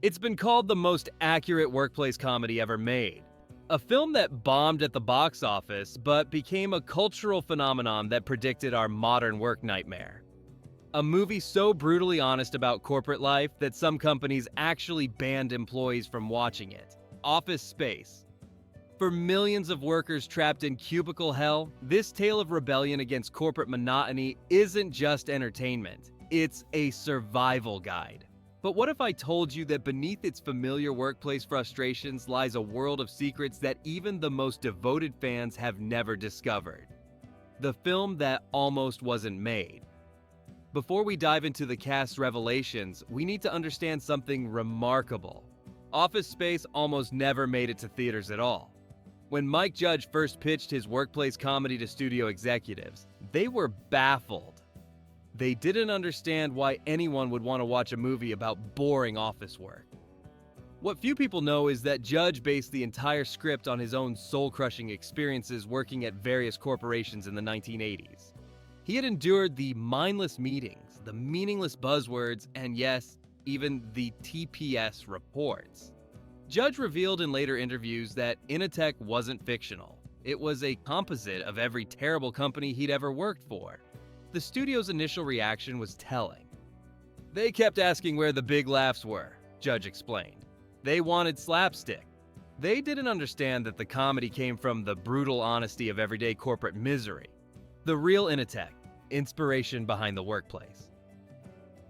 It's been called the most accurate workplace comedy ever made. A film that bombed at the box office, but became a cultural phenomenon that predicted our modern work nightmare. A movie so brutally honest about corporate life that some companies actually banned employees from watching it. Office Space. For millions of workers trapped in cubicle hell, this tale of rebellion against corporate monotony isn't just entertainment, it's a survival guide. But what if I told you that beneath its familiar workplace frustrations lies a world of secrets that even the most devoted fans have never discovered? The film that almost wasn't made. Before we dive into the cast's revelations, we need to understand something remarkable. Office Space almost never made it to theaters at all. When Mike Judge first pitched his workplace comedy to studio executives, they were baffled. They didn't understand why anyone would want to watch a movie about boring office work. What few people know is that Judge based the entire script on his own soul-crushing experiences working at various corporations in the 1980s. He had endured the mindless meetings, the meaningless buzzwords, and yes, even the TPS reports. Judge revealed in later interviews that Initech wasn't fictional. It was a composite of every terrible company he'd ever worked for. The studio's initial reaction was telling. They kept asking where the big laughs were, Judge explained. They wanted slapstick. They didn't understand that the comedy came from the brutal honesty of everyday corporate misery. The real Initech, inspiration behind the workplace.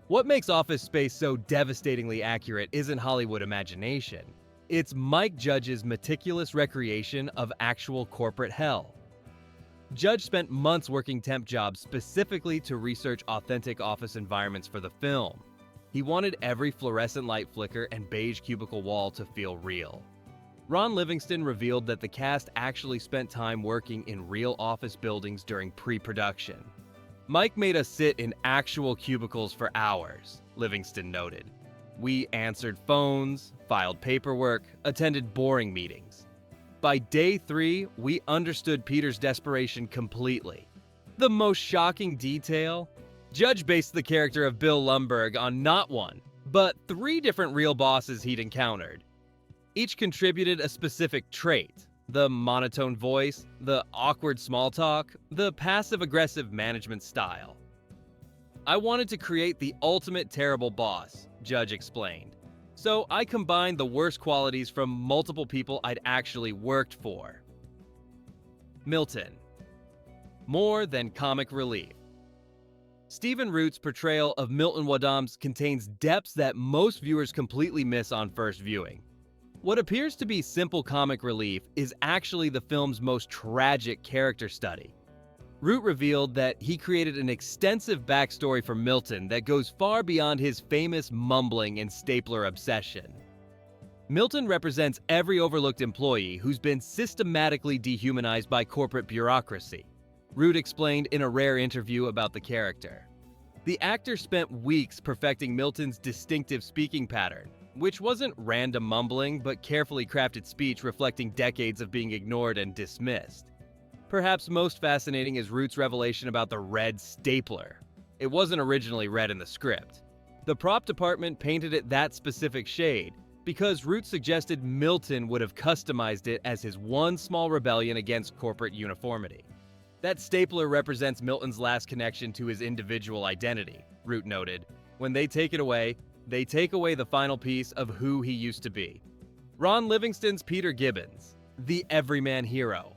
What makes Office Space so devastatingly accurate isn't Hollywood imagination. It's Mike Judge's meticulous recreation of actual corporate hell. Judge spent months working temp jobs specifically to research authentic office environments for the film. He wanted every fluorescent light flicker and beige cubicle wall to feel real. Ron Livingston revealed that the cast actually spent time working in real office buildings during pre-production. Mike made us sit in actual cubicles for hours, Livingston noted. We answered phones, filed paperwork, attended boring meetings. By day 3, we understood Peter's desperation completely. The most shocking detail? Judge based the character of Bill Lumberg on not one, but 3 different real bosses he'd encountered. Each contributed a specific trait: the monotone voice, the awkward small talk, the passive-aggressive management style. I wanted to create the ultimate terrible boss, Judge explained. So I combined the worst qualities from multiple people I'd actually worked for. Milton. More than comic relief. Stephen Root's portrayal of Milton Wadams contains depths that most viewers completely miss on first viewing. What appears to be simple comic relief is actually the film's most tragic character study. Root revealed that he created an extensive backstory for Milton that goes far beyond his famous mumbling and stapler obsession. Milton represents every overlooked employee who's been systematically dehumanized by corporate bureaucracy, Root explained in a rare interview about the character. The actor spent weeks perfecting Milton's distinctive speaking pattern, which wasn't random mumbling but carefully crafted speech reflecting decades of being ignored and dismissed. Perhaps most fascinating is Root's revelation about the red stapler. It wasn't originally red in the script. The prop department painted it that specific shade because Root suggested Milton would have customized it as his one small rebellion against corporate uniformity. That stapler represents Milton's last connection to his individual identity, Root noted. When they take it away, they take away the final piece of who he used to be. Ron Livingston's Peter Gibbons, the everyman hero.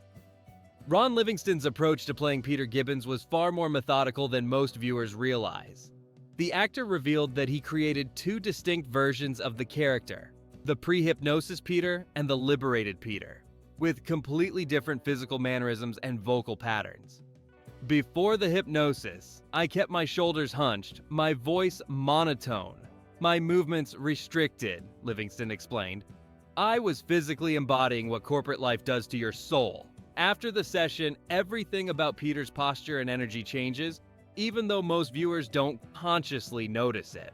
Ron Livingston's approach to playing Peter Gibbons was far more methodical than most viewers realize. The actor revealed that he created 2 distinct versions of the character, the pre-hypnosis Peter and the liberated Peter, with completely different physical mannerisms and vocal patterns. Before the hypnosis, I kept my shoulders hunched, my voice monotone, my movements restricted, Livingston explained. I was physically embodying what corporate life does to your soul. After the session, everything about Peter's posture and energy changes, even though most viewers don't consciously notice it.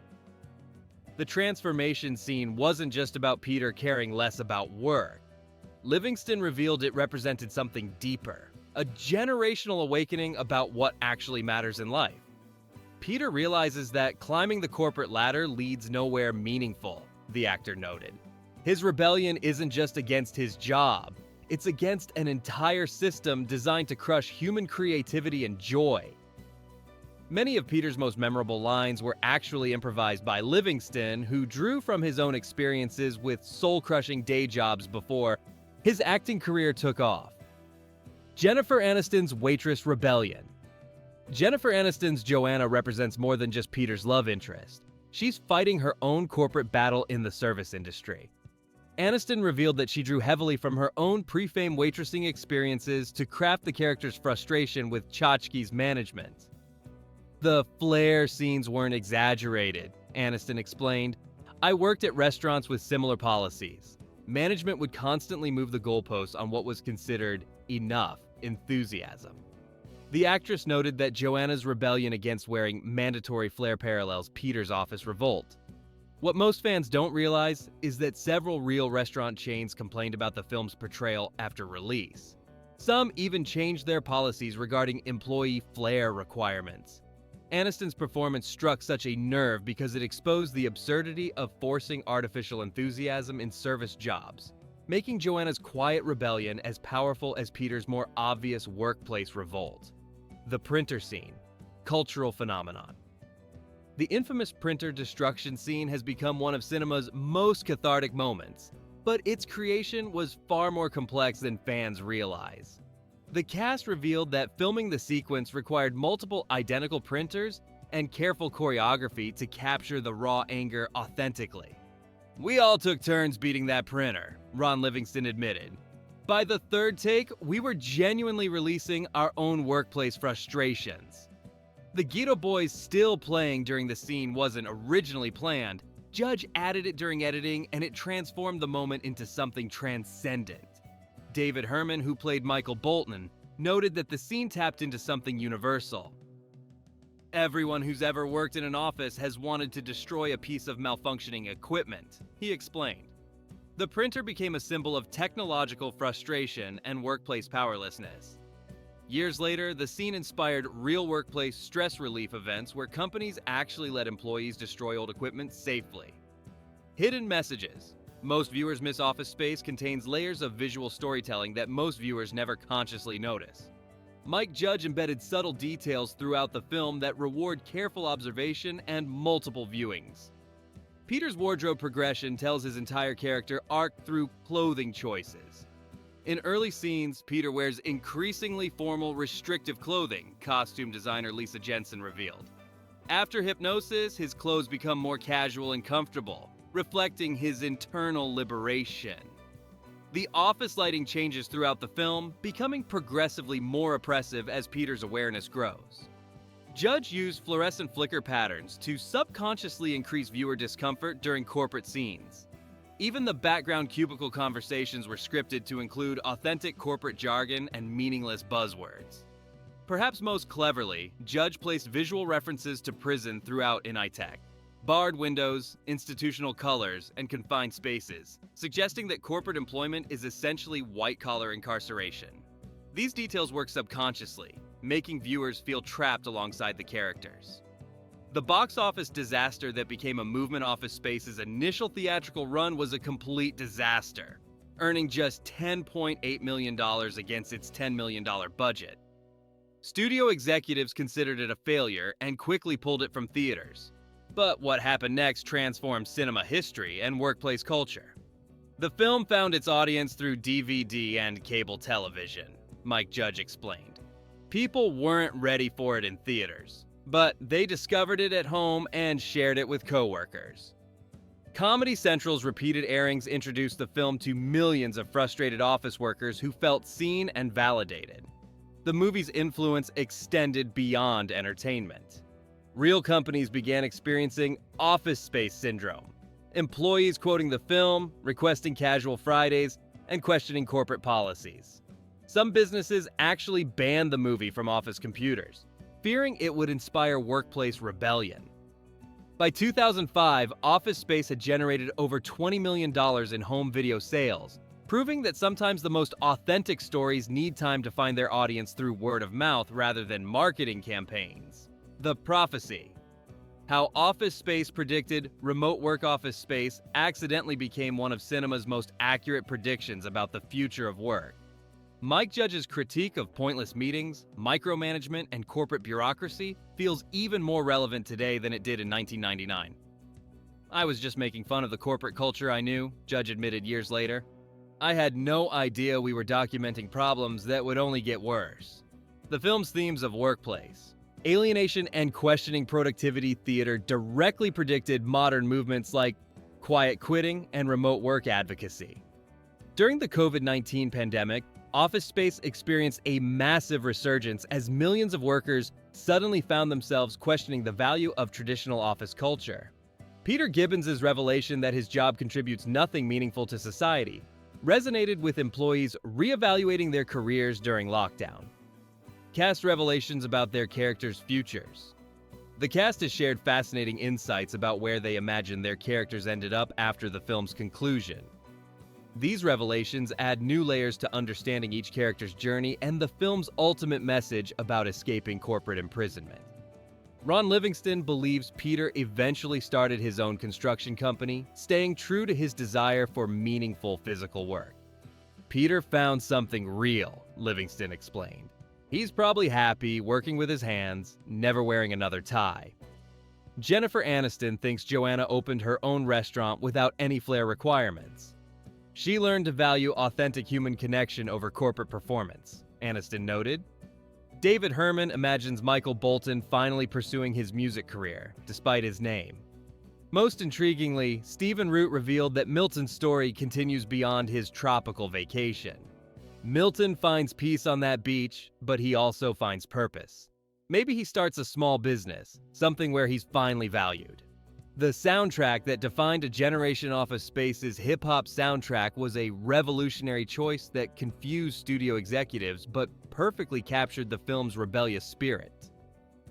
The transformation scene wasn't just about Peter caring less about work. Livingston revealed it represented something deeper, a generational awakening about what actually matters in life. Peter realizes that climbing the corporate ladder leads nowhere meaningful, the actor noted. His rebellion isn't just against his job, it's against an entire system designed to crush human creativity and joy. Many of Peter's most memorable lines were actually improvised by Livingston, who drew from his own experiences with soul-crushing day jobs before his acting career took off. Jennifer Aniston's waitress rebellion. Jennifer Aniston's Joanna represents more than just Peter's love interest. She's fighting her own corporate battle in the service industry. Aniston revealed that she drew heavily from her own pre-fame waitressing experiences to craft the character's frustration with Tchotchke's management. The flair scenes weren't exaggerated, Aniston explained. I worked at restaurants with similar policies. Management would constantly move the goalposts on what was considered enough enthusiasm. The actress noted that Joanna's rebellion against wearing mandatory flair parallels Peter's office revolt. What most fans don't realize is that several real restaurant chains complained about the film's portrayal after release. Some even changed their policies regarding employee flair requirements. Aniston's performance struck such a nerve because it exposed the absurdity of forcing artificial enthusiasm in service jobs, making Joanna's quiet rebellion as powerful as Peter's more obvious workplace revolt. The printer scene, cultural phenomenon. The infamous printer destruction scene has become one of cinema's most cathartic moments, but its creation was far more complex than fans realize. The cast revealed that filming the sequence required multiple identical printers and careful choreography to capture the raw anger authentically. We all took turns beating that printer, Ron Livingston admitted. By the third take, we were genuinely releasing our own workplace frustrations. The Guido Boys still playing during the scene wasn't originally planned. Judge added it during editing, and it transformed the moment into something transcendent. David Herman, who played Michael Bolton, noted that the scene tapped into something universal. Everyone who's ever worked in an office has wanted to destroy a piece of malfunctioning equipment, he explained. The printer became a symbol of technological frustration and workplace powerlessness. Years later, the scene inspired real workplace stress relief events where companies actually let employees destroy old equipment safely. Hidden messages. Most viewers miss Office Space contains layers of visual storytelling that most viewers never consciously notice. Mike Judge embedded subtle details throughout the film that reward careful observation and multiple viewings. Peter's wardrobe progression tells his entire character arc through clothing choices. In early scenes, Peter wears increasingly formal, restrictive clothing, costume designer Lisa Jensen revealed. After hypnosis, his clothes become more casual and comfortable, reflecting his internal liberation. The office lighting changes throughout the film, becoming progressively more oppressive as Peter's awareness grows. Judge used fluorescent flicker patterns to subconsciously increase viewer discomfort during corporate scenes. Even the background cubicle conversations were scripted to include authentic corporate jargon and meaningless buzzwords. Perhaps most cleverly, Judge placed visual references to prison throughout Initech. Barred windows, institutional colors, and confined spaces, suggesting that corporate employment is essentially white-collar incarceration. These details work subconsciously, making viewers feel trapped alongside the characters. The box office disaster that became a movement Office Space's initial theatrical run was a complete disaster, earning just $10.8 million against its $10 million budget. Studio executives considered it a failure and quickly pulled it from theaters. But what happened next transformed cinema history and workplace culture. The film found its audience through DVD and cable television, Mike Judge explained. People weren't ready for it in theaters, but they discovered it at home and shared it with coworkers. Comedy Central's repeated airings introduced the film to millions of frustrated office workers who felt seen and validated. The movie's influence extended beyond entertainment. Real companies began experiencing Office Space syndrome, employees quoting the film, requesting casual Fridays, and questioning corporate policies. Some businesses actually banned the movie from office computers, fearing it would inspire workplace rebellion. By 2005, Office Space had generated over $20 million in home video sales, proving that sometimes the most authentic stories need time to find their audience through word of mouth rather than marketing campaigns. The prophecy. How Office Space predicted remote work office space accidentally became one of cinema's most accurate predictions about the future of work. Mike Judge's critique of pointless meetings, micromanagement, and corporate bureaucracy feels even more relevant today than it did in 1999. "I was just making fun of the corporate culture I knew," Judge admitted years later. "I had no idea we were documenting problems that would only get worse." The film's themes of workplace, alienation, and questioning productivity theater directly predicted modern movements like quiet quitting and remote work advocacy. During the COVID-19 pandemic, Office Space experienced a massive resurgence as millions of workers suddenly found themselves questioning the value of traditional office culture. Peter Gibbons' revelation that his job contributes nothing meaningful to society resonated with employees reevaluating their careers during lockdown. Cast revelations about their characters' futures. The cast has shared fascinating insights about where they imagine their characters ended up after the film's conclusion. These revelations add new layers to understanding each character's journey and the film's ultimate message about escaping corporate imprisonment. Ron Livingston believes Peter eventually started his own construction company, staying true to his desire for meaningful physical work. "Peter found something real," Livingston explained. "He's probably happy working with his hands, never wearing another tie." Jennifer Aniston thinks Joanna opened her own restaurant without any flair requirements. "She learned to value authentic human connection over corporate performance," Aniston noted. David Herman imagines Michael Bolton finally pursuing his music career, despite his name. Most intriguingly, Stephen Root revealed that Milton's story continues beyond his tropical vacation. Milton finds peace on that beach, but he also finds purpose. Maybe he starts a small business, something where he's finally valued. The soundtrack that defined a generation Office Space's hip-hop soundtrack was a revolutionary choice that confused studio executives but perfectly captured the film's rebellious spirit.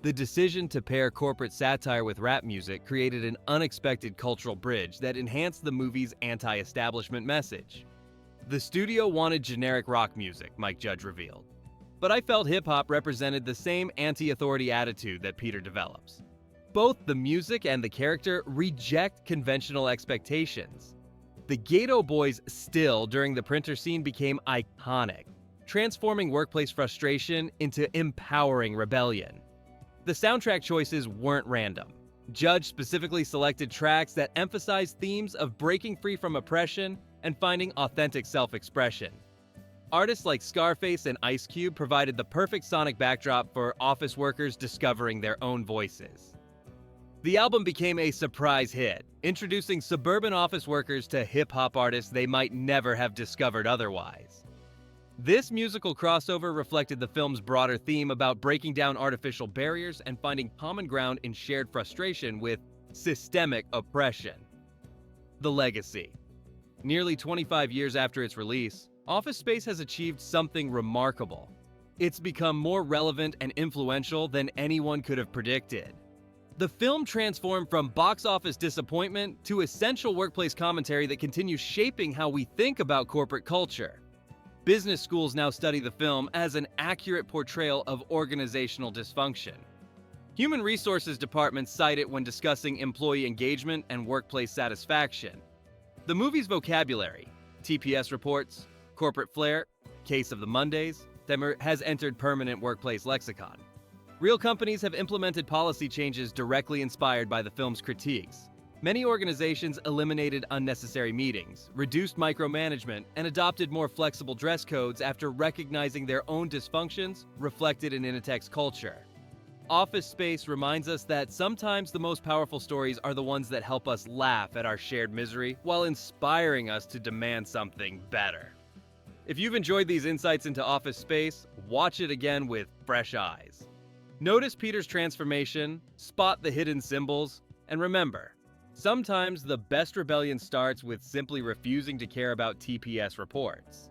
The decision to pair corporate satire with rap music created an unexpected cultural bridge that enhanced the movie's anti-establishment message. "The studio wanted generic rock music," Mike Judge revealed. "But I felt hip-hop represented the same anti-authority attitude that Peter develops. Both the music and the character reject conventional expectations." The Gato Boys' still during the printer scene became iconic, transforming workplace frustration into empowering rebellion. The soundtrack choices weren't random. Judge specifically selected tracks that emphasized themes of breaking free from oppression and finding authentic self-expression. Artists like Scarface and Ice Cube provided the perfect sonic backdrop for office workers discovering their own voices. The album became a surprise hit, introducing suburban office workers to hip-hop artists they might never have discovered otherwise. This musical crossover reflected the film's broader theme about breaking down artificial barriers and finding common ground in shared frustration with systemic oppression. The legacy. Nearly 25 years after its release, Office Space has achieved something remarkable. It's become more relevant and influential than anyone could have predicted. The film transformed from box office disappointment to essential workplace commentary that continues shaping how we think about corporate culture. Business schools now study the film as an accurate portrayal of organizational dysfunction. Human resources departments cite it when discussing employee engagement and workplace satisfaction. The movie's vocabulary, TPS reports, corporate flair, case of the Mondays, has entered permanent workplace lexicon. Real companies have implemented policy changes directly inspired by the film's critiques. Many organizations eliminated unnecessary meetings, reduced micromanagement, and adopted more flexible dress codes after recognizing their own dysfunctions reflected in Initech's culture. Office Space reminds us that sometimes the most powerful stories are the ones that help us laugh at our shared misery while inspiring us to demand something better. If you've enjoyed these insights into Office Space, watch it again with fresh eyes. Notice Peter's transformation, spot the hidden symbols, and remember, sometimes the best rebellion starts with simply refusing to care about TPS reports.